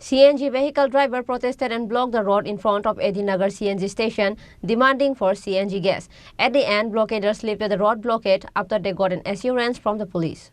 CNG vehicle driver protested and blocked the road in front of Edinagar CNG station, demanding for CNG gas. At the end, blockaders lifted the road blockade after they got an assurance from the police.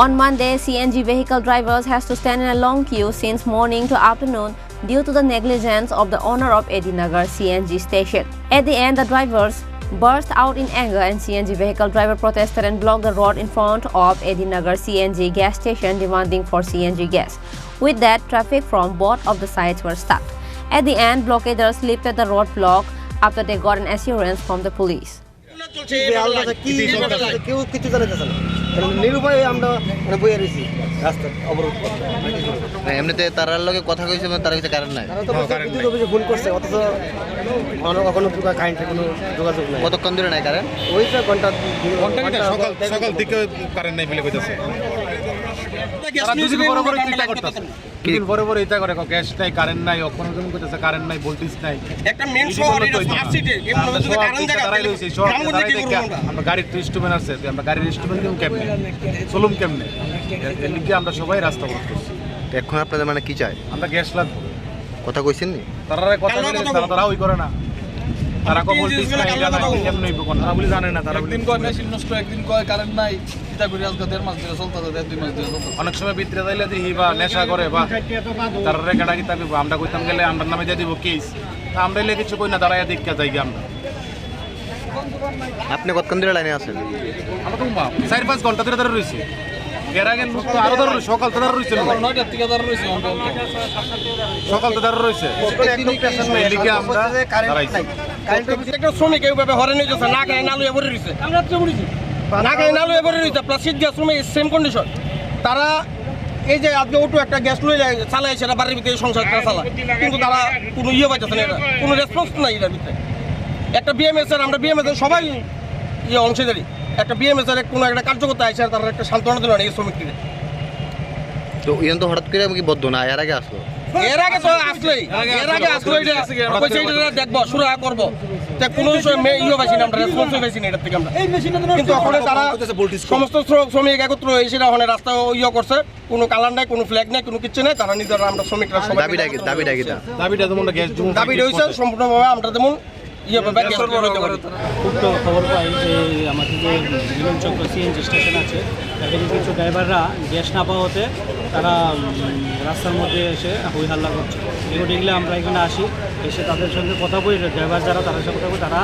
On Monday, CNG vehicle drivers has to stand in a long queue since morning to afternoon due to the negligence of the owner of Edinagar CNG station. At the end, the drivers burst out in anger and CNG vehicle driver protested and blocked the road in front of Edinagar CNG gas station, demanding for CNG gas. With that, traffic from both of the sides were stuck. At the end, blockaders lifted the roadblock after they got an assurance from the police. নিরুপায় আমরা বইয়ে রয়েছি রাস্তা অবরোধ এমনিতে তারার লগে কথা কইছে তার কাছে কারণ নাই ফোন করছে অথচ কোনো কারেন্টের কোনো যোগাযোগ নাই কতক্ষণ ধরে নাই কারেন্ট ওই তো ঘন্টা সকাল থেকে কারেন্ট নাই বলে কইতাছে দুদিন বড় এটা করে গ্যাস নাই কারেন্ট নাই কোনো জন কইতাছে কারেন্ট নাই ভোল্টেজ নাই একটা মেইন শহর এটা স্মার্ট সিটি এর মধ্যে কারেন্ট জায়গা দাঁড়াই রইছে শহর দাঁড়াই দেখে আমরা গাড়ির ইনস্ট্রুমেন্ট আছে আমরা গাড়ির ইনস্ট্রুমেন্ট কেমনে চলুম কেমনে এর লিগে আমরা সবাই রাস্তা অবরোধ করছি। এখন আপনাদের মানে কি চাই? আমরা গ্যাস লাগবে কথা কইছেন নি তারা কথা বলে তারা ওই করে না তারা কো ভোল্টেজ নাই কেমনে হইব কোন তারা বলি জানে না তারা একদিন কয় মেশিন নষ্ট একদিন কয় কারেন্ট নাই এটা করে আজকে 1.5 মাস ধরে চলতেছে 2 মাস ধরে চলতেছে অনেক সময় ভিতরে যাইলে দিই বা নেশা করে বা তারা রেগাড়া কি তাবি আমরা কইতাম গেলে আমরা নামে দিয়ে দিব কেস তা আমরা এলে কিছু কই না দাঁড়ায়া দেখা যাই আমরা। আপনি কতক্ষণ ধরে লাইনে আছেন? আমরা তো 4-5 ঘন্টা ধরে রইছি এর আগে লোক তো আরো ধরে সকাল থেকে রইছে 9টা থেকে ধরে রইছে সকাল থেকে ধরে রইছে এদিকে আমরা দাঁড়াইছি একটা শ্রমিক এইভাবে হরেন হয়ে যাচ্ছে না খায় না লুয়ে পড়ে রইছে আমরা তো পড়েছি না খায় না লুয়ে পড়ে রইছে প্লাস সিট গ্যাস শ্রমিক সেম কন্ডিশন তারা এই যে আজকে অটো একটা গ্যাস লয়ে যায় চালায় সেটা বাড়ির ভিতরে সংসারটা চালায় কিন্তু তারা কোনো ইয়ে পাইতেছে না এটা কোনো রেসপন্স নাই এটার ভিতরে একটা বিএমএস এর আমরা বিএমএস এর সবাই ইয়ে অংশীদারি একটা বিএমএস এর কোনো একটা কার্যকর্তা আইসে তারা একটা সান্ত্বনা দিল না এই শ্রমিকদের তো ইয়ান তো হঠাৎ করে কি বদ্ধ না এর আগে আসলো এর আগে তো আসলেই কইছে এটা দেখবো শুরু করবো কোনো ইয়ে পাইছি না আমরা রেসপন্স পাইছি না এটার থেকে আমরা কিন্তু ওখানে তারা সমস্ত শ্রমিক একত্র হয়ে সেটা ওখানে রাস্তা ইয়ে করছে কোনো কালার নাই কোনো ফ্ল্যাগ নাই কোনো কিছু নাই তারা নিজেরা আমরা শ্রমিকরা সবাই দাবিটা যেমন গ্যাস দাবিটা হয়েছে সম্পূর্ণভাবে আমরা যেমন খবর পাই যে আমাদের যে মিলনচক্র সিএনজি স্টেশন আছে এখানে কিছু ড্রাইভাররা গ্যাস না পাওয়াতে তারা রাস্তার মধ্যে এসে হই হাল্লা করছে। এগুলো দেখলে আমরা এখানে আসি এসে তাদের সঙ্গে কথা বলি ড্রাইভার যারা তাদের সঙ্গে কথা বলি তারা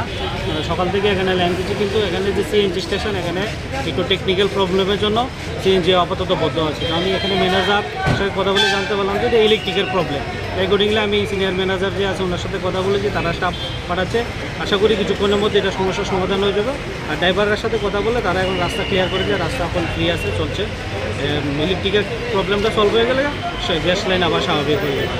সকাল থেকে এখানে লাইন দিচ্ছে কিন্তু এখানে যে সিএনজি স্টেশন এখানে একটু টেকনিক্যাল প্রবলেমের জন্য সিএনজি আপাতত বন্ধ আছে। আমি এখানে ম্যানেজার সঙ্গে কথা বলে জানতে পারলাম যে ইলেকট্রিকের প্রবলেম অ্যাকর্ডিংলি আমি সিনিয়র ম্যানেজার যে আছে ওনার সাথে কথা বলেছি তারা স্টাফ পাঠাচ্ছে আশা করি কিছুক্ষণের মধ্যে এটা সমস্যার সমাধান হয়ে যাবে। আর ড্রাইভারের সাথে কথা বলে তারা এখন রাস্তা ক্লিয়ার করে যে রাস্তা এখন ফ্রি আছে চলছে ইলেকট্রিকের প্রবলেমটা সলভ হয়ে গেলে গ্যাস লাইন আবার স্বাভাবিক হয়ে যাবে।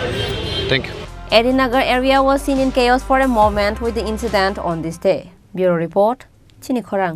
Thank you. Edinagar area was seen in chaos for a moment with the incident on this day. Bureau report, Chini Khorang.